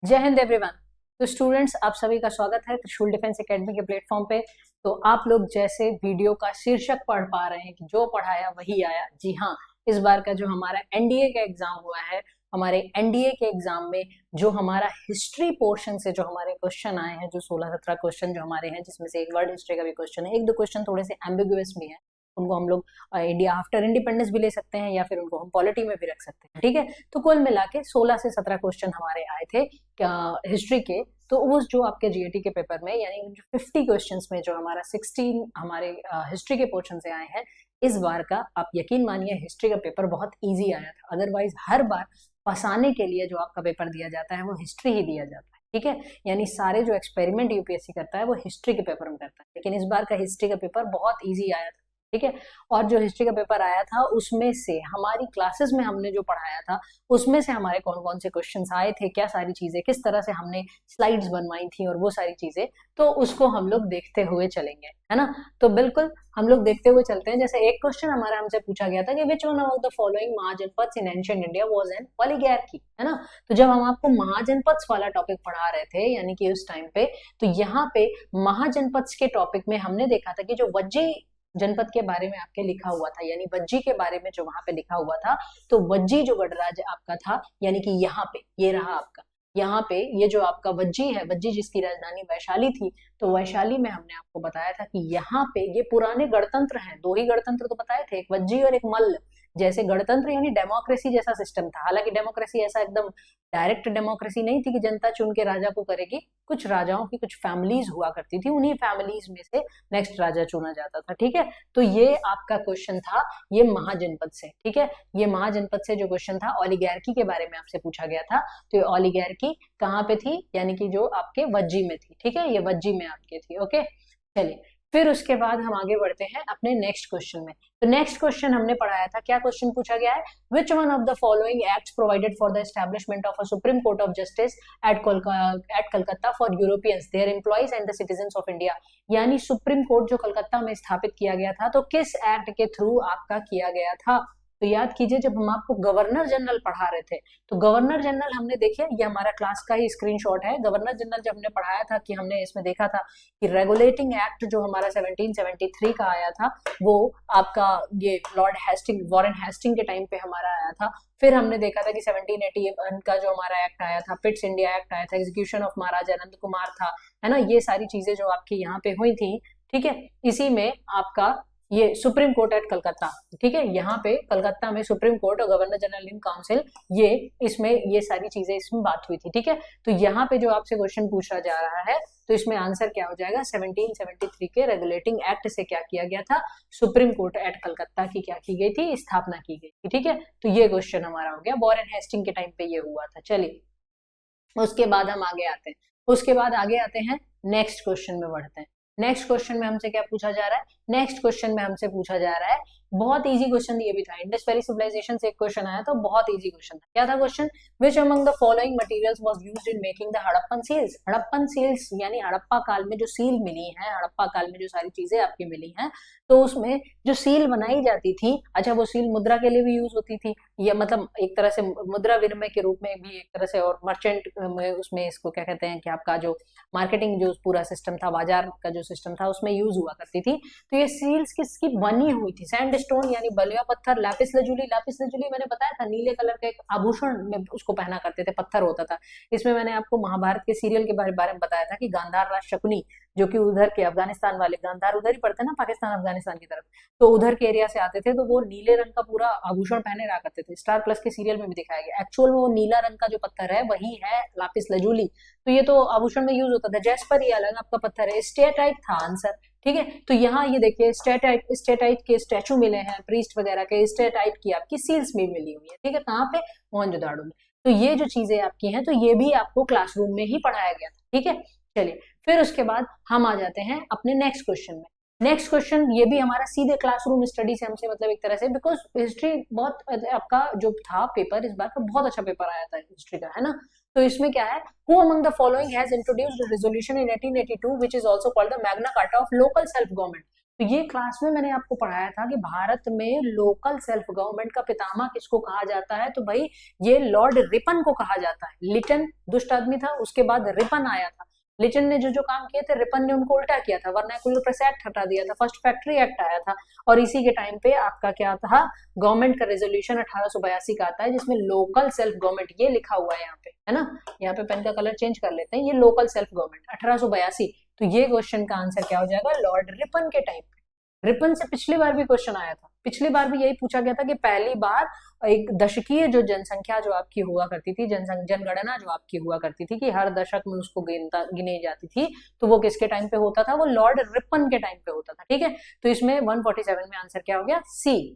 जय हिंद एवरीवन। तो स्टूडेंट्स, आप सभी का स्वागत है त्रिशूल डिफेंस एकेडमी के प्लेटफॉर्म पे। तो आप लोग जैसे वीडियो का शीर्षक पढ़ पा रहे हैं कि जो पढ़ाया वही आया। जी हाँ, इस बार का जो हमारा एनडीए का एग्जाम हुआ है, हमारे एनडीए के एग्जाम में जो हमारा हिस्ट्री पोर्शन से जो हमारे क्वेश्चन आए हैं, जो 16-17 क्वेश्चन जो हमारे हैं, जिसमें से एक वर्ल्ड हिस्ट्री का भी क्वेश्चन है, एक दो क्वेश्चन थोड़े से एम्बिगुअस भी है। उनको हम लोग इंडिया आफ्टर इंडिपेंडेंस भी ले सकते हैं या फिर उनको हम पॉलिटी में भी रख सकते हैं। ठीक है, तो कुल मिला के 16 से 17 क्वेश्चन हमारे आए थे हिस्ट्री के। तो वो जो आपके जीएटी के पेपर में, यानी जो 50 क्वेश्चंस में जो हमारा 16 हमारे हिस्ट्री के पोर्शन से आए हैं, इस बार का आप यकीन मानिए हिस्ट्री का पेपर बहुत इजी आया था। अदरवाइज हर बार फंसाने के लिए जो आपका पेपर दिया जाता है वो हिस्ट्री ही दिया जाता है। ठीक है, यानी सारे जो एक्सपेरिमेंट यूपीएससी करता है वो हिस्ट्री के पेपर में करता है, लेकिन इस बार का हिस्ट्री का पेपर बहुत ईजी आया था। ठीक है, और जो हिस्ट्री का पेपर आया था उसमें से हमारी क्लासेस में हमने जो पढ़ाया था उसमें से हमारे कौन कौन से क्वेश्चंस आए थे, क्या सारी चीजें, किस तरह से हमने स्लाइड्स बनवाई थी और वो सारी चीजें, तो उसको हम लोग देखते हुए चलेंगे, है ना। तो बिल्कुल हम लोग देखते हुए चलते हैं। जैसे एक क्वेश्चन हमारा हमसे पूछा गया था कि विच one of the following mahajanapadas in ancient India was an oligarchy, है ना। तो जब हम आपको महाजनपद्स वाला टॉपिक पढ़ा रहे थे, यानी कि उस टाइम पे, तो यहाँ पे महाजनपद्स के टॉपिक में हमने देखा था कि जो वज्जी जनपद के बारे में आपके लिखा हुआ था, यानी वज्जी के बारे में जो वहां पे लिखा हुआ था, तो वज्जी जो गणराज्य आपका था, यानी कि यहाँ पे ये रहा आपका, यहाँ पे ये जो आपका वज्जी है, वज्जी जिसकी राजधानी वैशाली थी, तो वैशाली में हमने आपको बताया था कि यहाँ पे ये पुराने गणतंत्र हैं। दो ही गणतंत्र तो बताए थे, एक वज्जी और एक मल्ल। जैसे गणतंत्र यानी डेमोक्रेसी जैसा सिस्टम था, हालांकि डेमोक्रेसी ऐसा एकदम डायरेक्ट डेमोक्रेसी नहीं थी कि जनता चुन के राजा को करेगी। कुछ राजाओं की कुछ फैमिलीज हुआ करती थी, उन्हीं फैमिलीज में से नेक्स्ट राजा चुना जाता था। ठीक है, तो ये आपका क्वेश्चन था ये महाजनपद से। ठीक है, ये महाजनपद से जो क्वेश्चन था ओलिगार्की के बारे में आपसे पूछा गया था। तो ये ओलिगार्की कहाँ पे थी, यानी कि जो आपके वज्जी में थी। ठीक है, ये वज्जी में आपके थी। ओके, चलिए फिर उसके बाद हम आगे बढ़ते हैं अपने नेक्स्ट क्वेश्चन में। तो नेक्स्ट क्वेश्चन हमने पढ़ाया था, क्या क्वेश्चन पूछा गया है, which one of the following acts provided for the establishment of a Supreme Court of Justice at Calcutta for Europeans their employees and the citizens of India. यानी सुप्रीम कोर्ट जो कलकत्ता में स्थापित किया गया था, तो किस एक्ट के थ्रू आपका किया गया था। तो याद कीजिए, जब हम आपको गवर्नर जनरल पढ़ा रहे थे, तो गवर्नर जनरल हमने देखे, ये हमारा क्लास का ही स्क्रीनशॉट है। गवर्नर जनरल जब हमने पढ़ाया था कि हमने इसमें देखा था कि रेगुलेटिंग एक्ट जो हमारा 1773 का आया था, वो आपका ये लॉर्ड हेस्टिंग, वॉरेन हेस्टिंग के टाइम पे हमारा आया था। फिर हमने देखा था कि 1781 का जो हमारा एक्ट आया था, पिट्स इंडिया एक्ट आया था, एग्जीक्यूशन ऑफ महाराजा आनंद कुमार था, है ना। ये सारी चीजें जो आपकी यहाँ पे हुई थी, ठीक है, इसी में आपका ये सुप्रीम कोर्ट एट कलकत्ता, ठीक है, यहाँ पे कलकत्ता में सुप्रीम कोर्ट और गवर्नर जनरल इन काउंसिल, ये इसमें ये सारी चीजें इसमें बात हुई थी। ठीक है, तो यहाँ पे जो आपसे क्वेश्चन पूछा जा रहा है, तो इसमें आंसर क्या हो जाएगा, 1773 के रेगुलेटिंग एक्ट से क्या किया गया था, सुप्रीम कोर्ट एट कलकत्ता की क्या की गई थी, स्थापना की गई थी। ठीक है, तो ये क्वेश्चन हमारा हो गया, वॉरेन हेस्टिंग के टाइम पे ये हुआ था। चलिए उसके बाद हम आगे आते हैं, उसके बाद आगे आते हैं, नेक्स्ट क्वेश्चन में बढ़ते हैं। नेक्स्ट क्वेश्चन में हमसे क्या पूछा जा रहा है, नेक्स्ट क्वेश्चन में हमसे पूछा जा रहा है, बहुत इजी क्वेश्चन ये भी था, इंडस वैली सिविलाइजेशन से एक क्वेश्चन आया था, बहुत इजी क्वेश्चन था। क्या था question, which among the following materials was used in making the Harappan seals. Harappan seals यानी हड़प्पा काल में जो सील मिली है, हड़प्पा काल में जो सारी चीजें आपकी मिली हैं, तो उसमें जो सील बनाई जाती थी, अच्छा वो सील मुद्रा के लिए भी यूज होती थी, या मतलब एक तरह से मुद्रा विनिमय के रूप में भी एक तरह से, और मर्चेंट में उसमें इसको क्या कहते हैं कि आपका जो मार्केटिंग जो पूरा सिस्टम था, बाजार का जो सिस्टम था, उसमें यूज हुआ करती थी। तो ये सील्स किसकी बनी हुई थी, सैंडस्टोन यानी बलुआ पत्थर, लैपिस लजुली, लैपिस लजुली मैंने बताया था नीले कलर का एक आभूषण में उसको पहना करते थे, पत्थर होता था। इसमें मैंने आपको महाभारत के सीरियल के बारे में बताया था कि गांधार राज शकुनी, जो कि उधर के अफगानिस्तान वाले, गांधार उधर ही पड़ते ना पाकिस्तान अफगानिस्तान की तरफ, तो उधर के एरिया से आते थे, तो वो नीले रंग का पूरा आभूषण पहने रहा करते थे। स्टार प्लस के सीरियल में भी दिखाया गया, एक्चुअल में वो नीला रंग का जो पत्थर है वही है लापिस लजुली। तो ये तो आभूषण में यूज होता था। जैस्पर ये अलग आपका पत्थर है, स्टेटाइट था आंसर। ठीक है, तो यहाँ ये देखिए स्टेटाइट के स्टैचू मिले हैं, प्रीस्ट वगैरह के, स्टेटाइट की आपकी सील्स भी मिली हुई है। ठीक है, कहाँ पे, मोहनजोदाड़ो में। तो ये जो चीजें आपकी हैं, तो ये भी आपको क्लासरूम में ही पढ़ाया गया था। ठीक है, चलिए फिर उसके बाद हम आ जाते हैं अपने नेक्स्ट क्वेश्चन में। नेक्स्ट क्वेश्चन ये भी हमारा सीधे क्लासरूम स्टडी से हमसे मतलब एक तरह से, बिकॉज हिस्ट्री बहुत आपका जो था पेपर, इस बार का बहुत अच्छा पेपर आया था हिस्ट्री का, है ना। तो इसमें क्या है, who among the following has introduced resolution in 1882 which is also called the Magna carta of local self government. तो ये क्लास में मैंने आपको पढ़ाया था कि भारत में लोकल सेल्फ गवर्नमेंट का पितामह किसको कहा जाता है, तो भाई ये लॉर्ड रिपन को कहा जाता है। लिटन दुष्ट आदमी था, उसके बाद रिपन आया था। लिटन ने जो जो काम किए थे रिपन ने उनको उल्टा किया था, वर्नाकुलर प्रेस एक्ट हटा दिया था, फर्स्ट फैक्ट्री एक्ट आया था, और इसी के टाइम पे आपका क्या था, गवर्नमेंट का रेजोल्यूशन 1882 का आता है जिसमें लोकल सेल्फ गवर्नमेंट ये लिखा हुआ है यहाँ पे, है ना। यहाँ पे पेन का कलर चेंज कर लेते हैं, ये लोकल सेल्फ गवर्नमेंट 1882। तो ये क्वेश्चन का आंसर क्या हो जाएगा, लॉर्ड रिपन के टाइम पे। रिपन से पिछली बार भी क्वेश्चन आया था, पिछली बार भी यही पूछा गया था कि पहली बार एक दशकीय जो जनसंख्या जो आपकी हुआ करती थी, जनगणना जो आपकी हुआ करती थी कि हर दशक में उसको गिनी जाती थी, तो वो किसके टाइम पे होता था, वो लॉर्ड रिपन के टाइम पे होता था। ठीक है, तो इसमें 147 में आंसर क्या हो गया, सी।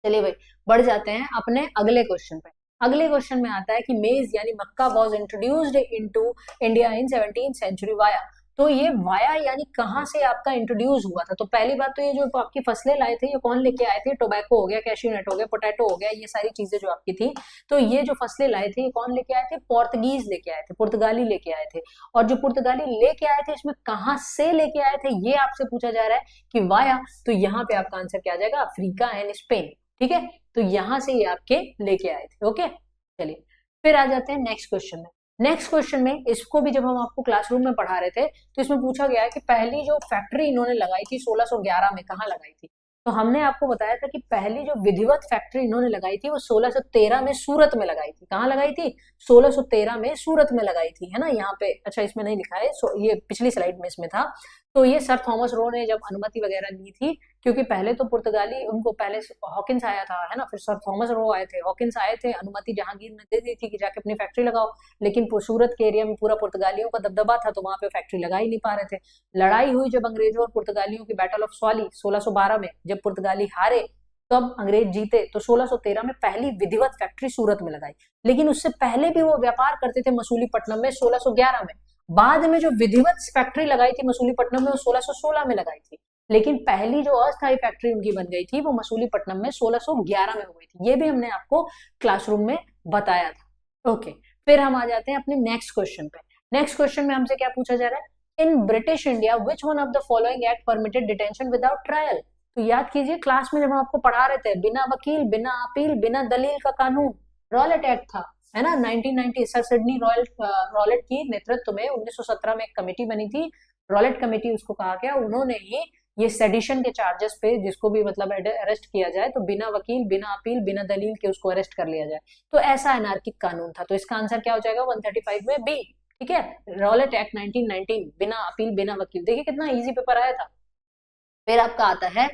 चलिए भाई बढ़ जाते हैं अपने अगले क्वेश्चन पे। अगले क्वेश्चन में आता है कि मेज यानी मक्का was introduced into India in 17th century via. तो ये वाया यानी कहाँ से आपका इंट्रोड्यूस हुआ था। तो पहली बात तो ये जो आपकी फसलें लाए थे ये कौन लेके आए थे, टोबैको हो गया, कैश्यू नट हो गया, पोटैटो हो गया, ये सारी चीजें जो आपकी थी, तो ये जो फसलें लाए थे ये कौन लेके आए थे, पोर्तुगीज लेके आए थे, पुर्तगाली लेके आए थे। और जो पुर्तगाली लेके आए थे इसमें कहाँ से लेके आए थे ये आपसे पूछा जा रहा है कि वाया, तो यहाँ पे आपका आंसर क्या आ जाएगा, अफ्रीका एंड स्पेन। ठीक है, तो यहां से ये आपके लेके आए थे। ओके, चलिए फिर आ जाते हैं नेक्स्ट क्वेश्चन में। नेक्स्ट क्वेश्चन में इसको भी जब हम आपको क्लासरूम में पढ़ा रहे थे तो इसमें पूछा गया है कि पहली जो फैक्ट्री इन्होंने लगाई थी 1611 में, कहाँ लगाई थी। तो हमने आपको बताया था कि पहली जो विधिवत फैक्ट्री इन्होंने लगाई थी वो 1613 में सूरत में लगाई थी। कहाँ लगाई थी, 1613 में सूरत में लगाई थी, है ना। यहाँ पे अच्छा इसमें नहीं लिखा है, ये पिछली स्लाइड में इसमें था। तो ये सर थॉमस रो ने जब अनुमति वगैरह ली थी, क्योंकि पहले तो पुर्तगाली उनको, पहले हॉकिंस आया था, है ना, फिर सर थॉमस रो आए थे, हॉकिंस आए थे, अनुमति जहांगीर ने दे दी थी कि जाके अपनी फैक्ट्री लगाओ, लेकिन सूरत के एरिया में पूरा पुर्तगालियों का दबदबा था तो वहां पे फैक्ट्री लगा ही नहीं पा रहे थे। लड़ाई हुई जब अंग्रेजों और पुर्तगालियों की, बैटल ऑफ स्वाली 1612 में, जब पुर्तगाली हारे तब अंग्रेज जीते, तो 1613 में पहली विधिवत फैक्ट्री सूरत में लगाई। लेकिन उससे पहले भी वो व्यापार करते थे मसूलीपट्टनम में 1611 में। बाद में जो विधिवत फैक्ट्री लगाई थी मसूलीपट्टनम में वो 1616 में लगाई थी, लेकिन पहली जो अस्थायी फैक्ट्री उनकी बन गई थी वो मसूलीपट्टनम में 1611 में हो गई थी। ये भी हमने आपको क्लासरूम में बताया था। ओके, फिर हम आ जाते हैं अपने नेक्स्ट क्वेश्चन पे। नेक्स्ट क्वेश्चन में हमसे क्या पूछा जा रहा है, in British India which one of the following act permitted detention without trial. तो याद कीजिए क्लास में जब हम आपको पढ़ा रहे थे, बिना वकील, बिना अपील, बिना दलील का कानून, रॉलेट एक्ट था, है ना। 1990 सर सिडनी रॉलेट की नेतृत्व में 1917 में एक कमेटी बनी थी, रॉलेट कमेटी उसको कहा गया। उन्होंने ही ये सेडिशन के चार्जेस पे जिसको भी मतलब अरेस्ट किया जाए तो बिना वकील, बिना अपील, बिना दलील के उसको अरेस्ट कर लिया जाए, तो ऐसा अनार्किक कानून था। तो इसका आंसर क्या हो जाएगा, 135 में बी। ठीक है, रॉलेट एक्ट 1919, बिना अपील, बिना वकील। देखिए कितना इजी पेपर आया था। फिर आपका आता है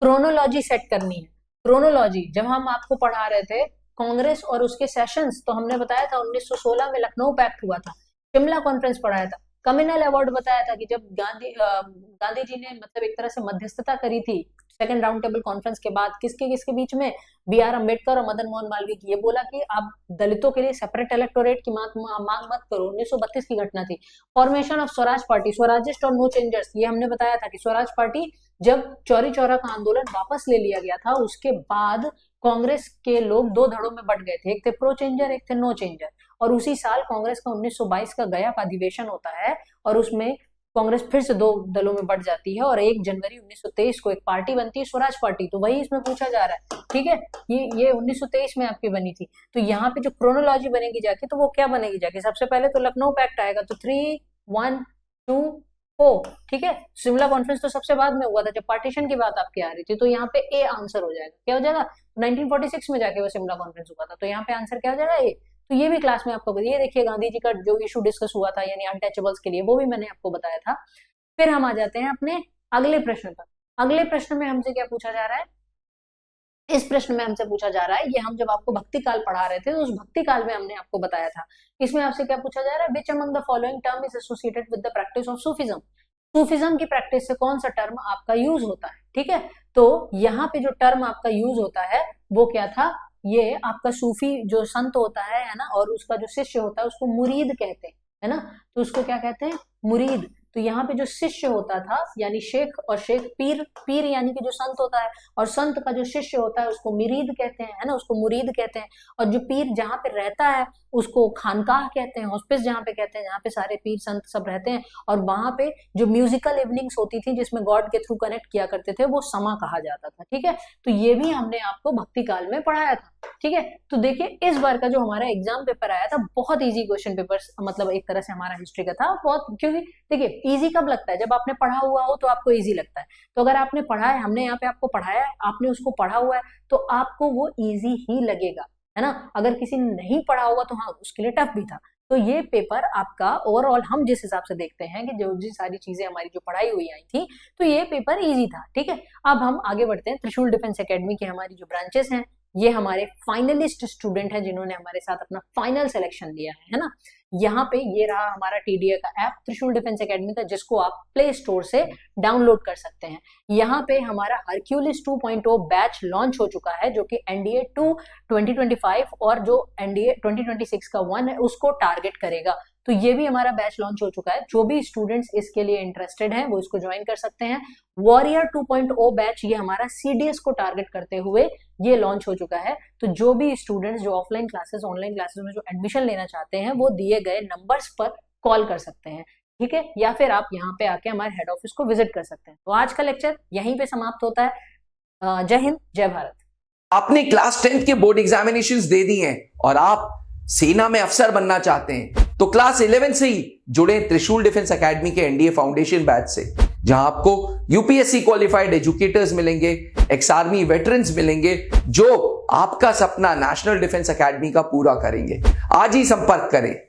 क्रोनोलॉजी सेट करनी है। क्रोनोलॉजी जब हम आपको पढ़ा रहे थे कांग्रेस और उसके सेशंस, तो हमने बताया था 1916 में लखनऊ पैक्ट हुआ था, शिमला कॉन्फ्रेंस पढ़ाया था, कम्युनल अवार्ड बताया था कि जब गांधी जी ने मतलब एक तरह से मध्यस्थता करी थी सेकंड राउंड टेबल कॉन्फ्रेंस के बाद, किसके किसके बीच में, बी आर अम्बेडकर और मदन मोहन मालवीय की। ये बोला कि आप दलितों के लिए सेपरेट इलेक्टोरेट की मांग मत करो, 1932 की घटना थी। Formation of Swaraj party, Swarajist और नो चेंजर्स, ये हमने बताया था कि स्वराज पार्टी जब चौरी चौरा का आंदोलन वापस ले लिया गया था उसके बाद कांग्रेस के लोग दो धड़ों में बट गए थे, एक थे प्रो चेंजर, एक थे नो चेंजर। और उसी साल कांग्रेस का 1922 का गया का अधिवेशन होता है और उसमें कांग्रेस फिर से दो दलों में बढ़ जाती है और 1 जनवरी 1923 को एक पार्टी बनती है स्वराज पार्टी। तो वही इसमें पूछा जा रहा है। ठीक है, ये 1923 में आपकी बनी थी। तो यहाँ पे जो क्रोनोलॉजी बनेगी जाके, तो वो क्या बनेगी जाके, सबसे पहले तो लखनऊ पैक्ट आएगा, तो 3, 1, 2, 4। ठीक है, शिमला कॉन्फ्रेंस तो सबसे बाद में हुआ था जब पार्टीशन की बात आपकी आ रही थी, तो यहाँ पे ए आंसर हो जाएगा। क्या हो जाएगा, 1946 में जाके वो शिमला कॉन्फ्रेंस हुआ था, तो यहाँ पे आंसर क्या हो जाएगा, ए। तो ये भी क्लास में आपको, ये देखिए गांधी जी का जो इशू डिस्कस हुआ था यानी अनटचेबल्स के लिए, वो भी मैंने आपको बताया था। फिर हम आ जाते हैं अपने अगले प्रश्न पर। अगले प्रश्न में हमसे क्या पूछा जा रहा है, इस प्रश्न में हमसे पूछा जा रहा है, ये हम जब आपको भक्ति काल पढ़ा रहे थे तो उस भक्ति काल में हमने आपको बताया था। इसमें आपसे क्या पूछा जा रहा है, विच among the following term is associated with the practice of Sufism. Sufism की प्रैक्टिस से कौन सा टर्म आपका यूज होता है। ठीक है, तो यहाँ पे जो टर्म आपका यूज होता है वो क्या था, ये आपका सूफी जो संत होता है ना, और उसका जो शिष्य होता है उसको मुरीद कहते हैं, है ना। तो उसको क्या कहते हैं, मुरीद। तो यहाँ पे जो शिष्य होता था यानी शेख, और शेख पीर, पीर यानी कि जो संत होता है, और संत का जो शिष्य होता है उसको मुरीद कहते हैं, है ना, उसको मुरीद कहते हैं। और जो पीर जहाँ पे रहता है उसको खानकाह कहते हैं, हॉस्पिस जहाँ पे कहते हैं, जहाँ पे सारे पीर संत सब रहते हैं। और वहां पे जो म्यूजिकल इवनिंग्स होती थी जिसमें गॉड के थ्रू कनेक्ट किया करते थे वो समा कहा जाता था। ठीक है, तो ये भी हमने आपको भक्ति काल में पढ़ाया था। ठीक है, तो देखिए इस बार का जो हमारा एग्जाम पेपर आया था बहुत इजी क्वेश्चन पेपर, मतलब एक तरह से हमारा हिस्ट्री का था बहुत, क्योंकि देखिए इजी कब लगता है, जब आपने पढ़ा हुआ हो तो आपको इजी लगता है। तो अगर आपने पढ़ा है, हमने यहाँ पे आपको पढ़ाया है, आपने उसको पढ़ा हुआ है, तो आपको वो इजी ही लगेगा, है ना। अगर किसी ने नहीं पढ़ा होगा तो हाँ उसके लिए टफ भी था। तो ये पेपर आपका ओवरऑल हम जिस हिसाब से देखते हैं कि जो जी सारी चीजें हमारी जो पढ़ाई हुई आई थी, तो ये पेपर इजी था। ठीक है, अब हम आगे बढ़ते हैं। त्रिशूल डिफेंस एकेडमी की हमारी जो ब्रांचेस हैं, ये हमारे फाइनलिस्ट स्टूडेंट हैं जिन्होंने हमारे साथ अपना फाइनल सिलेक्शन लिया है ना। यहाँ पे ये रहा हमारा टीडीए का ऐप त्रिशूल डिफेंस एकेडमी का, जिसको आप प्ले स्टोर से डाउनलोड कर सकते हैं। यहाँ पे हमारा हरक्यूलिस 2.0 बैच लॉन्च हो चुका है, जो कि एनडीए 2 2025 और जो एनडीए 2026 का 1 है उसको टारगेट करेगा। तो ये भी हमारा बैच लॉन्च हो चुका है। जो भी स्टूडेंट्स इसके लिए इंटरेस्टेड हैं वो इसको ज्वाइन कर सकते हैं। वॉरियर 2.0 बैच ये हमारा सीडीएस को टारगेट करते हुए ये लॉन्च हो चुका है। तो जो भी स्टूडेंट्स जो ऑफलाइन क्लासेस ऑनलाइन क्लासेस में जो एडमिशन लेना चाहते हैं वो दिए गए नंबर्स पर कॉल कर सकते हैं। ठीक है, या फिर आप यहाँ पे आके हमारे हेड ऑफिस को विजिट कर सकते हैं। तो आज का लेक्चर यहीं पे समाप्त होता है। जय हिंद, जय भारत। आपने क्लास 10th के बोर्ड एग्जामिनेशंस दे दी हैं और आप सेना में अफसर बनना चाहते हैं, तो क्लास 11 से ही जुड़े त्रिशूल डिफेंस एकेडमी के एनडीए फाउंडेशन बैच से, जहां आपको यूपीएससी क्वालिफाइड एजुकेटर्स मिलेंगे, एक्स आर्मी वेटरन्स मिलेंगे, जो आपका सपना नेशनल डिफेंस एकेडमी का पूरा करेंगे। आज ही संपर्क करें।